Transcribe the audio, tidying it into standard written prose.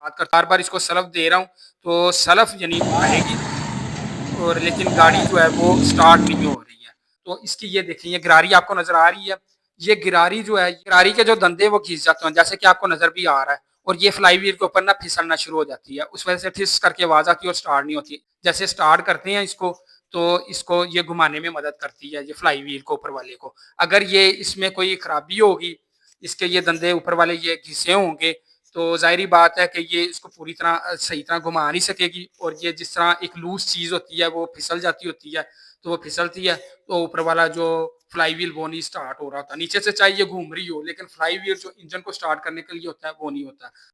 बात करता बार-बार इसको सलफ़ दे रहा हूँ, तो सलफ़ यानी आएगी और लेकिन गाड़ी जो है वो स्टार्ट नहीं हो रही है। तो इसकी ये देखिए ये गिरारी आपको नज़र आ रही है। ये गिरारी जो है, गिरारी के जो दंदे वो घिस जाते हैं, जैसे कि आपको नज़र भी आ रहा है और ये फ्लाईव्हील के ऊपर ना फिसलना शुरू हो जाती है। उस वज़ह से ठिस करके आवाज़ आती है और स्टार्ट नहीं होती। जैसे स्टार्ट करते हैं इसको, तो इसको ये घुमाने में मदद करती है, ये फ्लाईव्हील को ऊपर वाले को। अगर ये इसमें कोई खराबी होगी, इसके ये दंदे ऊपर वाले ये घिसे होंगे, तो ज़ाहिर-सी बात है कि ये इसको पूरी तरह सही तरह घुमा नहीं सकेगी और ये जिस तरह एक लूज़ चीज़ होती है, वो फिसल जाती होती है, तो वो फिसलती है, तो ऊपर वाला जो फ्लाईव्हील वो नहीं स्टार्ट हो रहा होता। नीचे से चाहे ये घूम रही हो, लेकिन फ्लाईव्हील जो इंजन को स्टार्ट करने के लिए होता है, वो नहीं होता।